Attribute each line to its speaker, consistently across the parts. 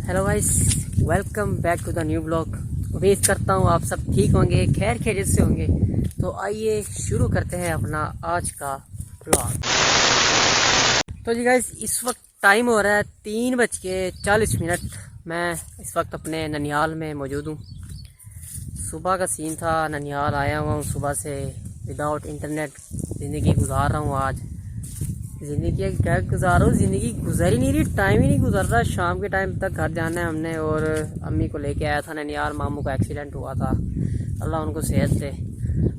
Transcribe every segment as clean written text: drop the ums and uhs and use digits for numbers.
Speaker 1: Hello guys, welcome back to the new blog. उम्मीद करता हूँ आप सब ठीक होंगे, खैर खैरियत से होंगे। तो आइए शुरू करते हैं अपना आज का ब्लॉग। तो जी गाइस, इस वक्त टाइम हो रहा है 3:40। मैं इस वक्त अपने ननिहाल में मौजूद हूँ। सुबह का सीन था, ननिहाल आया हुआ हूँ सुबह से। विदाउट इंटरनेट ज़िंदगी गुजार रहा हूँ आज। ज़िंदगी क्या गुजार रहा हूँ, ज़िंदगी गुजर ही नहीं रही, टाइम ही नहीं गुजर रहा। शाम के टाइम तक घर जाना है हमने, और अम्मी को लेके आया था ननिहाल। मामू का एक्सीडेंट हुआ था, अल्लाह उनको सेहत दे।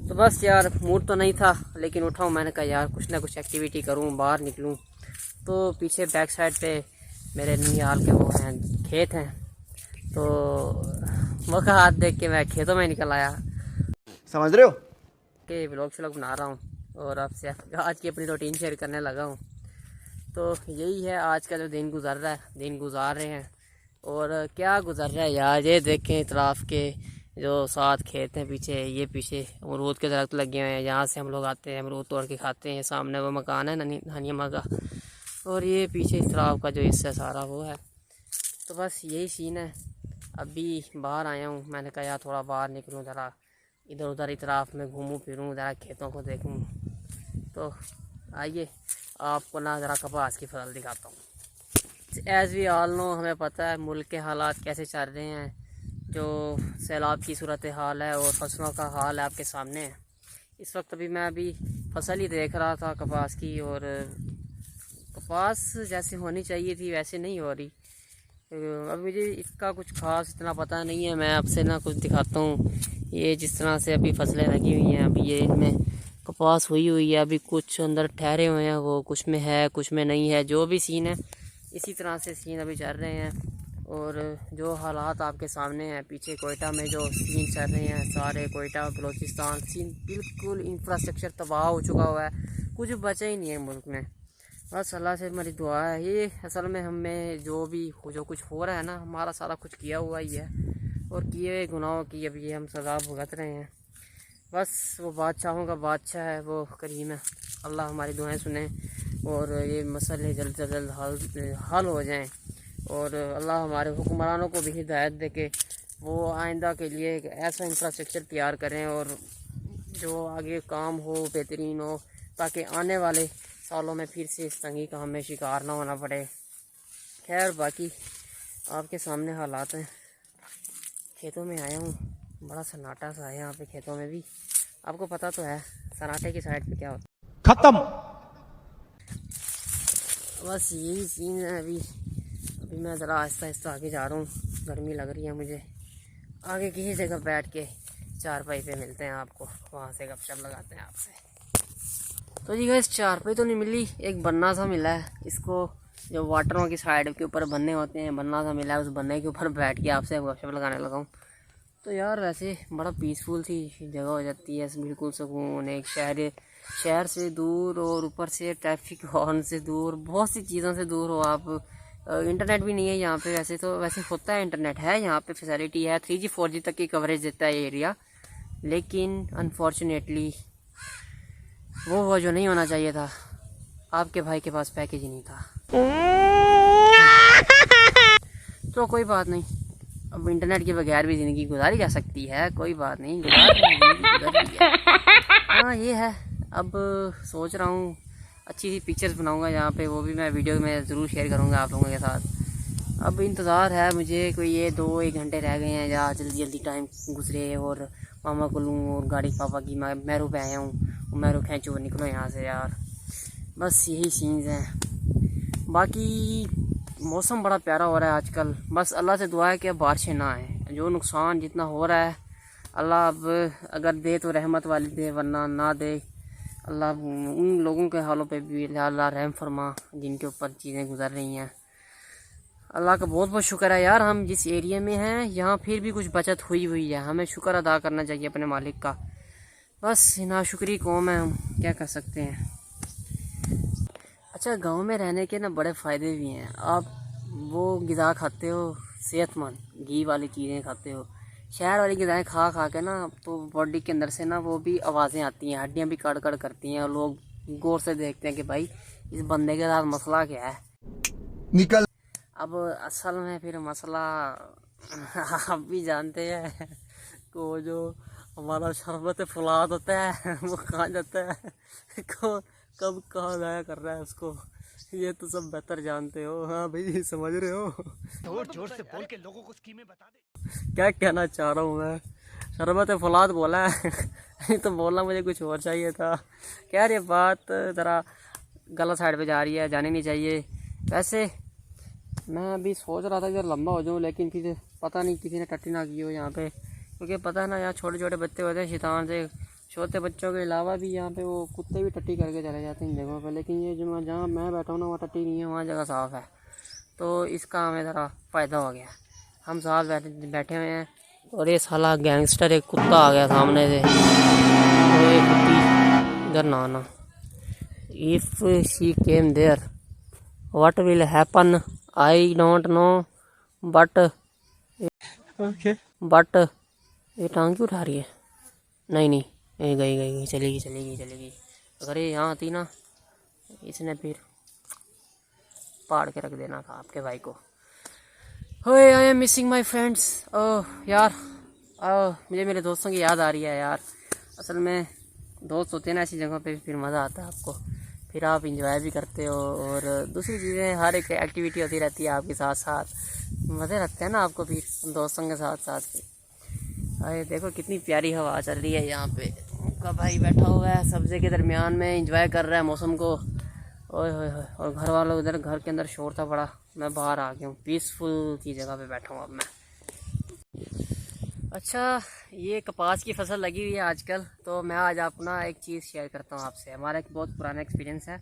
Speaker 1: तो बस यार, मूड तो नहीं था, लेकिन उठा हूँ। मैंने कहा यार कुछ ना कुछ एक्टिविटी करूँ, बाहर निकलूँ। तो पीछे बैक साइड पे मेरे ननिहाल के वो हैं, खेत हैं। तो वो का हाथ देख के मैं खेतों में निकल आया।
Speaker 2: समझ रहे हो
Speaker 1: के व्लॉग श्लॉग बना रहा हूँ और आपसे आज की अपनी रूटीन शेयर करने लगा हूँ। तो यही है आज का जो दिन गुजर रहा है, दिन गुजार रहे हैं। और क्या गुजर रहा है यार, ये देखें इतराफ़ के जो 7 खेत हैं पीछे, ये पीछे अमरूद के दरख्त लगे हुए हैं। यहाँ से हम लोग आते हैं, अमरूद तोड़ के खाते हैं। सामने वो मकान है नानी अम्मा का, और ये पीछे इतराफ़ का जो हिस्सा सारा वो है। तो बस यही सीन है। अभी बाहर आया हूँ, मैंने कहा यार थोड़ा बाहर निकलूँ, ज़रा इधर उधर इतराफ़ में घूमूँ फिरूँ, ज़रा खेतों को देखूँ। तो आइए आपको ना ज़रा कपास की फसल दिखाता हूँ। एज़ वी ऑल नो, हमें पता है मुल्क के हालात कैसे चल रहे हैं। जो सैलाब की सूरत हाल है और फसलों का हाल है आपके सामने है। इस वक्त अभी फसल ही देख रहा था कपास की, और कपास जैसे होनी चाहिए थी वैसे नहीं हो रही। अब मुझे इसका कुछ खास इतना पता नहीं है, मैं आपसे ना कुछ दिखाता हूँ। ये जिस तरह से अभी फसलें लगी हुई हैं, अभी ये इनमें कपास हुई है। अभी कुछ अंदर ठहरे हुए हैं, वो कुछ में है कुछ में नहीं है। जो भी सीन है इसी तरह से सीन अभी चल रहे हैं। और जो हालात आपके सामने हैं, पीछे कोयटा में जो सीन चल रहे हैं सारे, कोयटा बलूचिस्तान सीन बिल्कुल इंफ्रास्ट्रक्चर तबाह हो चुका हुआ है, कुछ बचा ही नहीं है मुल्क में। बस अल्लाह से हमारी दुआ है। ये असल में हमें जो कुछ हो रहा है ना, हमारा सारा कुछ किया हुआ ही है, और किए हुए गुनाहों की अब ये हम सज़ा भुगत रहे हैं। बस वो बादशाहों का बादशाह है, वो करीम है। अल्लाह हमारी दुआएं सुने और ये मसले जल्द से जल्द हल हो जाएं। और अल्लाह हमारे हुक्मरानों को भी हिदायत दे के वो आइंदा के लिए एक ऐसा इंफ्रास्ट्रक्चर तैयार करें, और जो आगे काम हो बेहतरीन हो, ताकि आने वाले सालों में फिर से इस तंगी का हमें शिकार ना होना पड़े। खैर बाकी आपके सामने हालात हैं। खेतों में आया हूँ, बड़ा सन्नाटा सा है यहाँ पे खेतों में भी। आपको पता तो है सन्नाटे की साइड पे क्या होता है।
Speaker 2: खत्म।
Speaker 1: बस यही सीन है। अभी मैं ज़रा आहिस्ता आहिस्ता आगे जा रहा हूँ, गर्मी लग रही है मुझे। आगे किसी जगह बैठ के चारपाई पे मिलते हैं आपको, वहाँ से गपशप लगाते हैं आपसे। तो जी गाइस, चारपाई तो नहीं मिली, एक बन्ना सा मिला है। इसको जो वाटरों की साइड के ऊपर बन्ने होते हैं, बन्ना सा मिला है, उस बन्ने के ऊपर बैठ के आपसे गपशप लगाने लगा हूँ। तो यार वैसे बड़ा पीसफुल सी जगह हो जाती है, बिल्कुल सुकून। एक शहर से दूर, और ऊपर से ट्रैफिक हॉर्न से दूर, बहुत सी चीज़ों से दूर हो आप। इंटरनेट भी नहीं है यहाँ पे। वैसे होता है, इंटरनेट है यहाँ पे, फैसिलिटी है, 3G 4G तक की कवरेज देता है ये एरिया। लेकिन अनफॉर्चुनेटली वो जो नहीं होना चाहिए था, आपके भाई के पास पैकेज ही नहीं था। तो कोई बात नहीं, अब इंटरनेट के बगैर भी ज़िंदगी गुजारी जा सकती है। कोई बात नहीं, हाँ ये है। अब सोच रहा हूँ अच्छी सी पिक्चर्स बनाऊँगा यहाँ पे, वो भी मैं वीडियो में ज़रूर शेयर करूँगा आप लोगों के साथ। अब इंतज़ार है मुझे, कोई ये 2-1 घंटे रह गए हैं या जल्दी जल्दी टाइम गुजरे, और मामा को लूँ और गाड़ी पापा की। मैं मैरू पे आया हूँ, मैरू खींचो निकलो यहाँ से यार। बस यही सीन्स हैं। बाकी मौसम बड़ा प्यारा हो रहा है आजकल। बस अल्लाह से दुआ है कि अब बारिशें ना आए। जो नुकसान जितना हो रहा है, अल्लाह अब अगर दे तो रहमत वाली दे, वरना ना दे। अल्लाह उन लोगों के हालों पे भी अल्लाह रहम फरमा जिनके ऊपर चीज़ें गुजर रही हैं। अल्लाह का बहुत बहुत शुक्र है यार, हम जिस एरिया में हैं यहाँ फिर भी कुछ बचत हुई है। हमें शुक्र अदा करना चाहिए अपने मालिक का। बस नाशुक्री कौम है, हम क्या कर सकते हैं। अच्छा, गांव में रहने के ना बड़े फ़ायदे भी हैं। आप वो ग़िज़ा खाते हो, सेहतमंद घी वाली चीज़ें खाते हो। शहर वाली ग़िज़ाएँ खा खा के ना, तो बॉडी के अंदर से ना वो भी आवाज़ें आती हैं, हड्डियाँ भी कड़ कड़ करती हैं, और लोग गौर से देखते हैं कि भाई इस बंदे के साथ मसला क्या है।
Speaker 2: निकल
Speaker 1: अब असल में फिर मसला आप भी जानते हैं कि वो जो हमारा शरबत फुलाद होता है वो कहाँ जाता है, कौन कब कहाँ ज़ाया कर रहा है उसको, ये तो सब बेहतर जानते हो। हाँ भाई समझ रहे हो।
Speaker 2: जोर जोर से बोल के लोगों को स्कीमें बता दे।
Speaker 1: क्या कहना चाह रहा हूँ मैं, शरबत फुलाद बोला है तो बोलना मुझे कुछ और चाहिए था। खैर ये बात ज़रा गलत साइड पे जा रही है, जानी नहीं चाहिए। वैसे मैं अभी सोच रहा था कि लंबा हो जाऊँ, लेकिन फिर पता नहीं किसी ने टट्टी ना की हो यहाँ पे, क्योंकि पता है ना यहाँ छोटे छोटे बच्चे होते हैं शैतान से। छोटे बच्चों के अलावा भी यहाँ पे वो कुत्ते भी टट्टी करके चले जाते हैं इन जगहों पर, लेकिन ये जो जहाँ मैं बैठा हूँ ना वहाँ टट्टी नहीं है, वहाँ जगह साफ़ है। तो इसका हमें ज़रा फ़ायदा हो गया, हम साथ बैठे हुए हैं। और ये साला गैंगस्टर एक कुत्ता आ गया सामने से, तो ये कुत्ती इधर ना आना। If she came there what will happen I don't know, but but ये टांग क्यों उठा रही है? नहीं नहीं, ये गई चलेगी। अगर ये यहाँ आती ना, इसने फिर पाड़ के रख देना था आपके भाई को। ओए I am missing my friends. Oh यार, मुझे मेरे दोस्तों की याद आ रही है यार। असल में दोस्त होते हैं ना ऐसी जगहों पे, फिर मज़ा आता है आपको, फिर आप इंजॉय भी करते हो, और दूसरी चीज़ें हर एक एक्टिविटी होती रहती है आपके साथ साथ, मज़े लगते हैं ना आपको फिर दोस्तों के साथ साथ। फिर अरे देखो कितनी प्यारी हवा चल रही है यहाँ पे, उनका भाई बैठा हुआ है सब्ज़ी के दरमियान में, इंजॉय कर रहा है मौसम को। ओए होए होए, और घर वालों उधर घर के अंदर शोर था बड़ा, मैं बाहर आ गया हूँ, पीसफुल की जगह पे बैठा हूँ अब मैं। अच्छा, ये कपास की फसल लगी हुई है आजकल, तो मैं आज अपना एक चीज़ शेयर करता हूँ आपसे। हमारा एक बहुत पुराना एक्सपीरियंस है।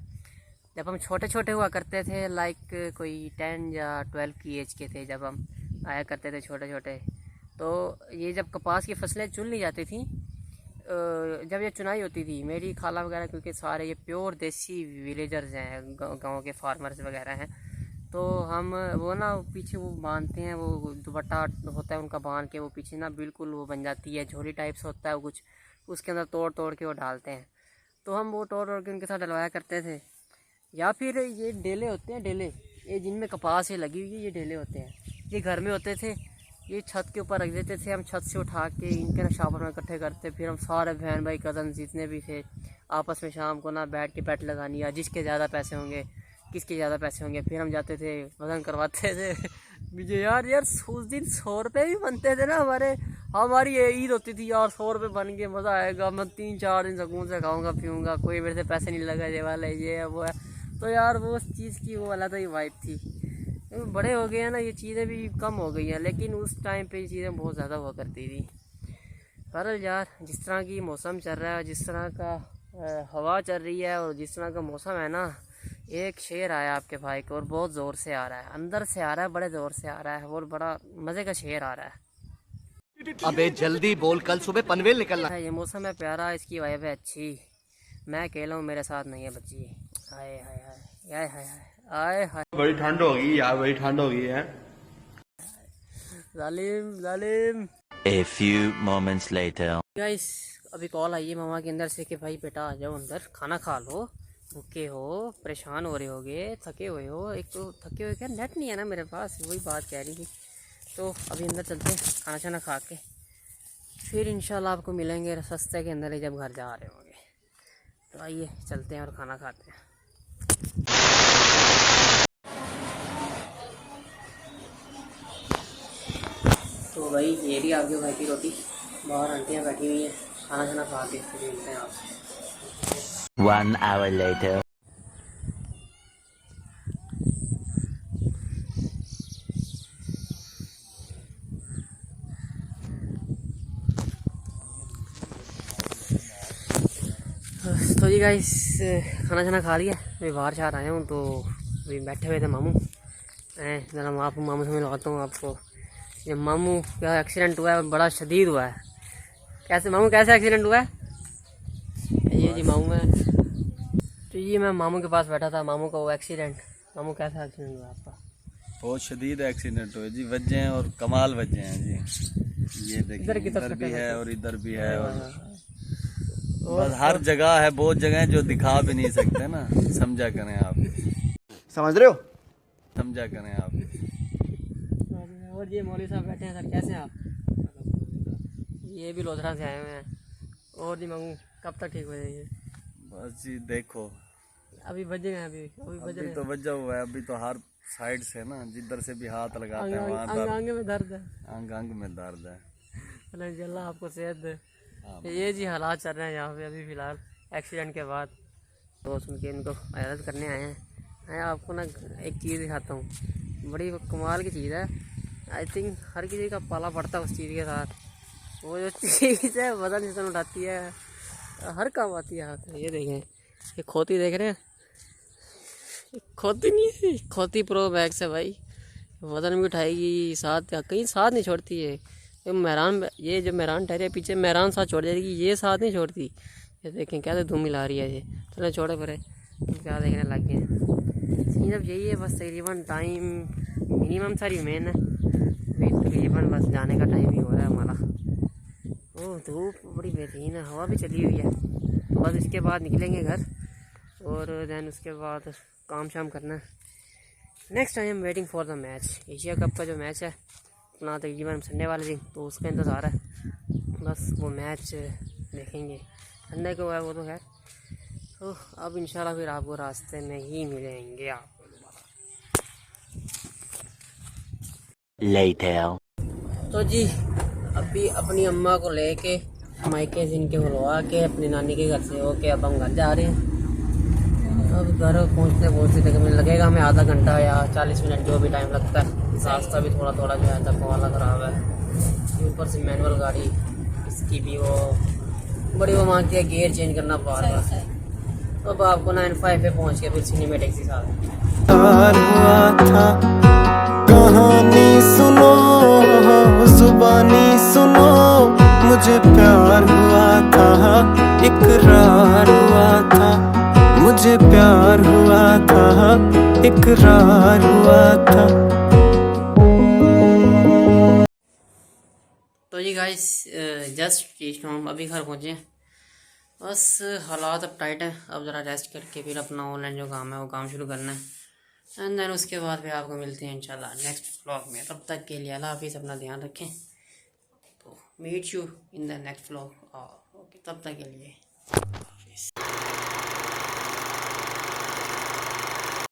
Speaker 1: जब हम छोटे छोटे हुआ करते थे, लाइक कोई 10 या 12 की एज के थे, जब हम आया करते थे छोटे छोटे, तो ये जब कपास की फसलें चुन ली जाती थी, जब ये चुनाई होती थी, मेरी खाला वगैरह, क्योंकि सारे ये प्योर देसी विलेजर्स हैं, गाँव के फार्मर्स वगैरह हैं, तो हम वो ना पीछे वो बांधते हैं, वो दुपट्टा होता है उनका बांध के, वो पीछे ना बिल्कुल वो बन जाती है झोली टाइप से होता है वो कुछ, उसके अंदर तोड़ तोड़ के वो डालते हैं। तो हम वो तोड़ तोड़ के उनके साथ डलवाया करते थे। या फिर ये डेले होते हैं, डेले, ये जिनमें कपास ये लगी हुई है, ये डेले होते हैं, ये घर में होते थे, ये छत के ऊपर रख देते थे, हम छत से उठा के इनके ना शावर में इकट्ठे करते, फिर हम सारे बहन भाई कज़न जितने भी थे आपस में शाम को ना बैठ के बैट लगानी, या जिसके ज़्यादा पैसे होंगे, किसके ज़्यादा पैसे होंगे, फिर हम जाते थे वजन करवाते थे। मुझे यार उस दिन 100 रुपये भी बनते थे ना हमारी ये ईद होती थी यार, 100 रुपये बन के मज़ा आएगा, मैं 3-4 दिन सुकून से खाऊंगा पीऊँगा, कोई मेरे से पैसे नहीं लगा ये वाला ये है वो है। तो यार वो उस चीज़ की वो अलग ही वाइब थी। बड़े हो गए हैं ना, ये चीज़ें भी कम हो गई हैं, लेकिन उस टाइम पे ये चीज़ें बहुत ज़्यादा हुआ करती थी। पर यार जिस तरह की मौसम चल रहा है, जिस तरह का हवा चल रही है, और जिस तरह का मौसम है ना, एक शेर आया आपके भाई को, और बहुत ज़ोर से आ रहा है, अंदर से आ रहा है, बड़े ज़ोर से आ रहा है, और बड़ा मज़े का शेर आ रहा है।
Speaker 2: अबे जल्दी बोल, कल सुबह पनवेल निकलना है।
Speaker 1: ये मौसम है प्यारा, इसकी वाइब है अच्छी, मैं अकेला हूँ, मेरे साथ नहीं है बच्ची। हाय हाय हाय हाय हाय हाय हाय,
Speaker 3: बड़ी ठंड हो गई यार, बड़ी ठंड हो गई है।
Speaker 1: जालिम जालिम।
Speaker 4: A few moments later.
Speaker 1: Guys अभी कॉल आई है मामा के अंदर से कि भाई बेटा आ जाओ अंदर, खाना खा लो, भूखे हो, परेशान हो रहे होगे, थके हुए हो। एक तो थके हुए क्या, नेट नहीं है ना मेरे पास, वही बात कह रही थी। तो अभी अंदर चलते हैं खाना शाना खा के, फिर इंशाल्लाह आपको मिलेंगे सस्ते के अंदर ही जब घर जा रहे होंगे। तो आइए चलते हैं और खाना खाते हैं। तो भाई ये रही आपके भाई की रोटी, बाहर आंटियाँ बैठी हुई हैं, खाना खाना खा के फिर मिलते हैं आपसे।
Speaker 4: 1 hour later.
Speaker 1: तो जी गाइस खाना खाना खा लिया, अभी बाहर शहर आया हूँ, तो अभी बैठे हुए थे मामू, ज़रा मामू से मिलवाता हूँ आपको। ये मामू क्या एक्सीडेंट हुआ है, बड़ा शदीद हुआ है। कैसे मामू, कैसे एक्सीडेंट हुआ है? ये जी मामू है। तो ये मैं मामू के पास बैठा था, मामू का वो एक्सीडेंट। मामू कैसा एक्सीडेंट हुआ आपका?
Speaker 3: बहुत शदीद एक्सीडेंट हुए जी, वजह हैं और कमाल वजह हैं जी। ये देखिए इधर भी है और इधर भी है, और बस हर जगह है, बहुत जगह है जो दिखा भी नहीं सकते ना। समझा करें आप,
Speaker 2: समझ रहे हो?
Speaker 3: समझा करें आप।
Speaker 1: और ये मौलवी साहब बैठे हैं। सर कैसे हैं आप? ये भी लोधरा से आए हुए हैं। और नहीं मांगू, कब तक ठीक हो जाएंगे?
Speaker 3: बस जी देखो,
Speaker 1: अभी बजे हैं, अभी बज रहे
Speaker 3: अभी तो बजा हुआ है, अभी तो हर साइड से ना, जिधर से भी हाथ लगाते हैं वहाँ
Speaker 1: हैं। अंग में दर्द है,
Speaker 3: अंग अंग में दर्द है।
Speaker 1: अल्लाह आपको सेहत दे।
Speaker 3: हाँ।
Speaker 1: ये जी हालात चल रहे हैं यहाँ पे अभी फ़िलहाल एक्सीडेंट के बाद। तो सुन के इनको मदद करने आए हैं। मैं आपको ना एक चीज़ दिखाता हूँ, बड़ी कमाल की चीज़ है। आई थिंक हर किसी का पाला पड़ता है उस चीज़ के साथ। वो जो चीज़ है वजन जितना उठाती है, हर काम आती है हाथ में। ये देखें, ये खोती देख रहे हैं, खोती नहीं है, खोती प्रो मैक्स है भाई। वजन भी उठाएगी, साथ कहीं साथ नहीं छोड़ती है। ये जो मेहरान ठहरे पीछे, मेहरान साथ छोड़ जाएगी, ये साथ नहीं छोड़ती। ये देखें कैसे धूम मिला रही है ये। चलो छोड़े परे, क्या देखने लग गए हैं। सीन अब यही है बस, तकरीबन टाइम मिनिमम सा रिमेन है। तकरीबन बस जाने का टाइम ही हो रहा है हमारा। ओह धूप बड़ी बेहतरीन है, हवा भी चली हुई है। तो बस इसके बाद निकलेंगे घर, और दैन उसके बाद काम शाम करना है। Next I am waiting for the match. Asia cup का जो मैच है अपना तकरीबन संडे वाले दिन, तो उसका इंतज़ार है। बस वो मैच देखेंगे, संडे को है वो तो खैर। तो अब इंशाल्लाह फिर आपको रास्ते में ही मिलेंगे आपको दोबारा।
Speaker 4: Later.
Speaker 1: तो जी अभी अपनी अम्मा को लेके मायके से इनके बुलवा के अपनी नानी के घर से होके अब हम घर जा रहे हैं। अब घर पहुँचते तकरीबन लगेगा हमें आधा घंटा या 40 मिनट, जो भी टाइम लगता है। रास्ता भी थोड़ा जो है धक्का वाला ख़राब है। ऊपर से मैनुअल गाड़ी, इसकी भी वो बड़ी वो मांगती है गियर चेंज करना बार बार। अब आपको 9-5 पे पहुँच के फिर सिनेमेटिक के साथ
Speaker 5: कहानी सुनो, जुबानी सुनो, मुझे प्यार हुआ था, इकरार हुआ था, मुझे प्यार हुआ था, इकरार हुआ था।
Speaker 1: तो जी गाइस जस्ट रीच्ड होम, अभी घर पहुँचे। बस हालात अब टाइट है, अब ज़रा रेस्ट करके फिर अपना ऑनलाइन जो काम है वो काम शुरू करना है। एंड देन उसके बाद फिर आपको मिलते हैं इंशाल्लाह नेक्स्ट व्लॉग में। तब तक के लिए अल्लाह हाफिज़, अपना ध्यान रखें। तो meet you in the next vlog. Okay, तब तक के लिए।